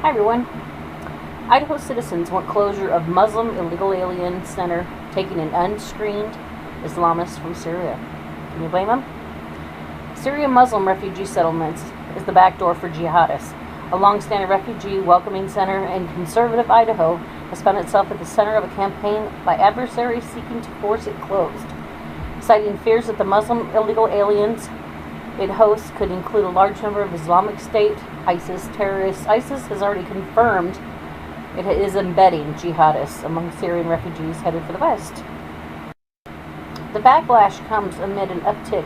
Hi everyone. Idaho citizens want closure of Muslim illegal alien center taking in unscreened Islamists from Syria. Can you blame them? Syrian Muslim refugee settlements is the back door for jihadists. A long-standing refugee welcoming center in conservative Idaho has found itself at the center of a campaign by adversaries seeking to force it closed, citing fears that the Muslim illegal aliens it hosts could include a large number of Islamic State, ISIS terrorists. ISIS has already confirmed it is embedding jihadists among Syrian refugees headed for the West. The backlash comes amid an uptick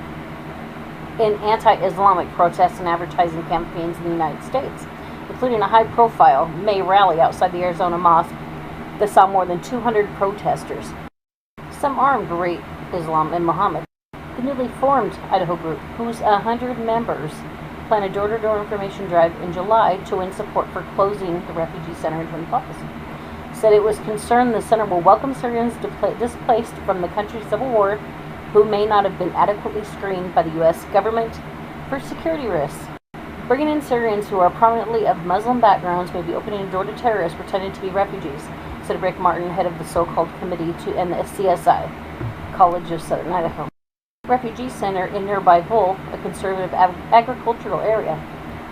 in anti-Islamic protests and advertising campaigns in the United States, including a high-profile May rally outside the Arizona mosque that saw more than 200 protesters, some armed to rate Islam and Muhammad. The newly formed Idaho group, whose 100 members plan a door-to-door information drive in July to win support for closing the Refugee Center in Twin Falls, said it was concerned the center will welcome Syrians displaced from the country's civil war who may not have been adequately screened by the U.S. government for security risks. Bringing in Syrians who are prominently of Muslim backgrounds may be opening a door to terrorists pretending to be refugees, said Rick Martin, head of the so-called committee to end the CSI, College of Southern Idaho. Refugee Center in nearby Bull, a conservative agricultural area.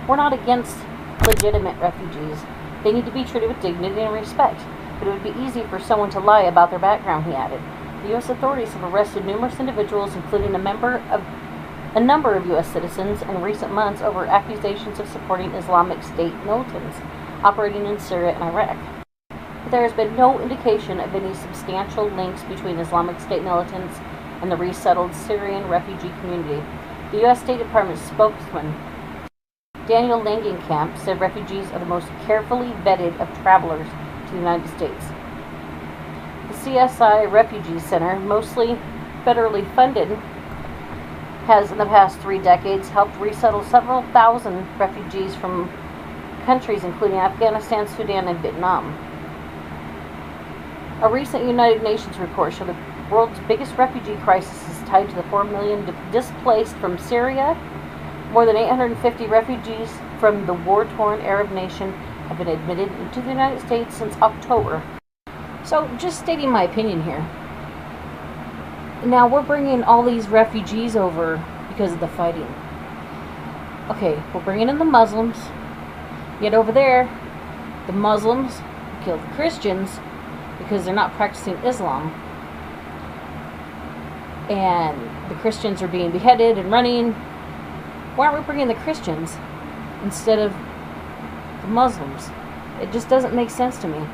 We're not against legitimate refugees. They need to be treated with dignity and respect, but it would be easy for someone to lie about their background, he added. The U.S. authorities have arrested numerous individuals, including a number of U.S. citizens in recent months over accusations of supporting Islamic State militants operating in Syria and Iraq. But there has been no indication of any substantial links between Islamic State militants and the resettled Syrian refugee community. The U.S. State Department spokesman Daniel Langenkamp said refugees are the most carefully vetted of travelers to the United States. The CSI Refugee Center, mostly federally funded, has in the past 3 decades helped resettle several thousand refugees from countries including Afghanistan, Sudan, and Vietnam. A recent United Nations report showed the world's biggest refugee crisis is tied to the 4 million displaced from Syria. More than 850 refugees from the war-torn Arab nation have been admitted into the United States since October. So, just stating my opinion here. Now, we're bringing all these refugees over because of the fighting. Okay, we're bringing in the Muslims. Yet over there, the Muslims kill the Christians because they're not practicing Islam. And the Christians are being beheaded and running. Why aren't we bringing the Christians instead of the Muslims? It just doesn't make sense to me.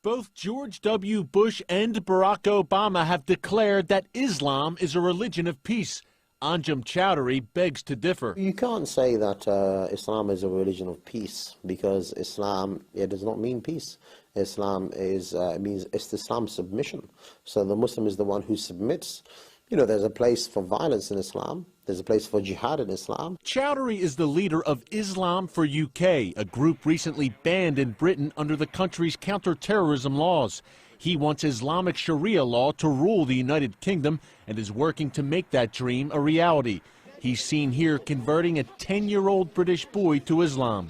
Both George W. Bush and Barack Obama have declared that Islam is a religion of peace. Anjem Chowdhury begs to differ. You can't say that Islam is a religion of peace, because Islam, it does not mean peace. Islam is means Islam submission. So the Muslim is the one who submits. You know, there's a place for violence in Islam. There's a place for jihad in Islam. Chowdhury is the leader of Islam for UK, a group recently banned in Britain under the country's counter-terrorism laws. He wants Islamic Sharia law to rule the United Kingdom and is working to make that dream a reality. He's seen here converting a 10-year-old British boy to Islam.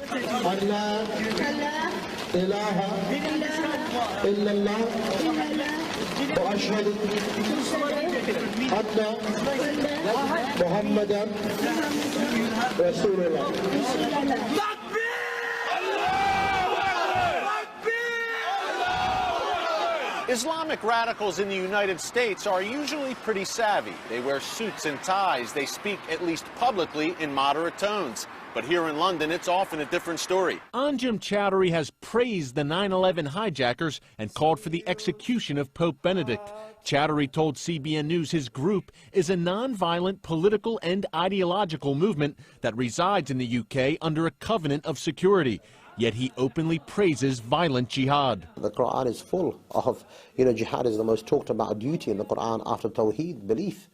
Islamic radicals in the United States are usually pretty savvy. They wear suits and ties. They speak, at least publicly, in moderate tones. But here in London, it's often a different story. Anjem Chowdhury has praised the 9/11 hijackers and called for the execution of Pope Benedict. Chowdhury told CBN News his group is a non-violent political and ideological movement that resides in the UK under a covenant of security. Yet he openly praises violent jihad. The Quran is full of, jihad is the most talked about duty in the Quran after Tawheed, belief.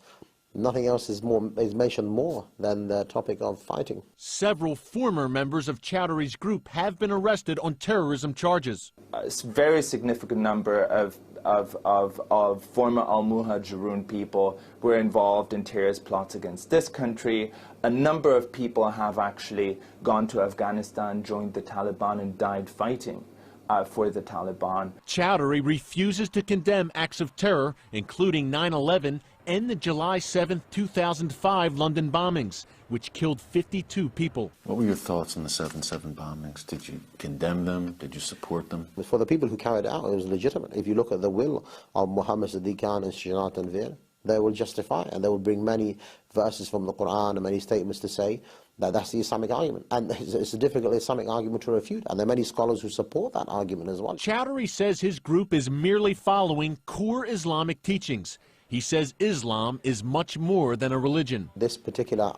Nothing else is mentioned more than the topic of fighting. Several former members of Chowdhury's group have been arrested on terrorism charges. A very significant number of of former al-Muhajirun people were involved in terrorist plots against this country. A number of people have actually gone to Afghanistan, joined the Taliban, and died fighting for the Taliban. Chowdhury refuses to condemn acts of terror, including 9/11 and the July 7, 2005 London bombings, which killed 52 people. What were your thoughts on the 7/7 bombings? Did you condemn them? Did you support them? For the people who carried it out, it was legitimate. If you look at the will of Muhammad Siddiq Khan and Shijat Tanveer, they will justify, and they will bring many verses from the Quran and many statements to say that that's the Islamic argument. And it's a difficult Islamic argument to refute, and there are many scholars who support that argument as well. Chowdhury says his group is merely following core Islamic teachings. He says Islam is much more than a religion. This particular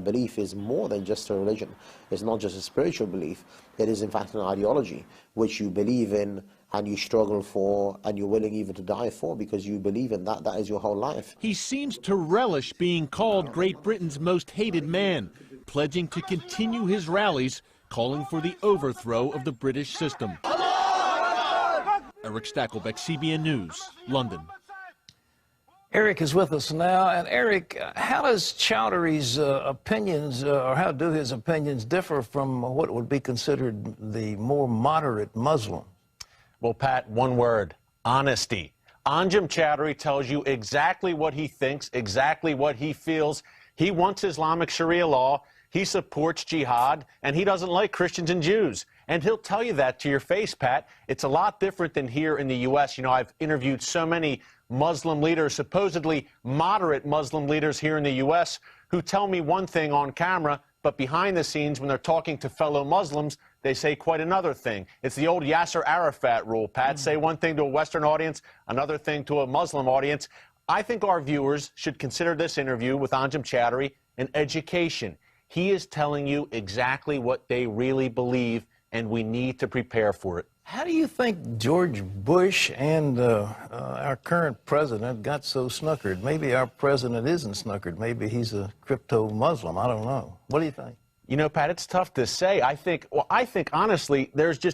belief is more than just a religion. It's not just a spiritual belief. It is in fact an ideology which you believe in and you struggle for and you're willing even to die for because you believe in that. That is your whole life. He seems to relish being called Great Britain's most hated man, pledging to continue his rallies, calling for the overthrow of the British system. Eric Stakelbeck, CBN News, London. Eric is with us now. And Eric, how does Chowdhury's opinions, or how do his opinions differ from what would be considered the more moderate Muslim? Well, Pat, one word: honesty. Anjem Chowdhury tells you exactly what he thinks, exactly what he feels. He wants Islamic Sharia law, he supports jihad, and he doesn't like Christians and Jews. And he'll tell you that to your face, Pat. It's a lot different than here in the U.S. You know, I've interviewed so many Muslim leaders, supposedly moderate Muslim leaders here in the U.S., who tell me one thing on camera, but behind the scenes, when they're talking to fellow Muslims, they say quite another thing. It's the old Yasser Arafat rule, Pat. Say one thing to a Western audience, another thing to a Muslim audience. I think our viewers should consider this interview with Anjem Chowdhury an education. He is telling you exactly what they really believe, and we need to prepare for it. How do you think George Bush and our current president got so snookered? Maybe our president isn't snookered. Maybe he's a crypto-Muslim. I don't know. What do you think? You know, Pat, it's tough to say. I think honestly, there's just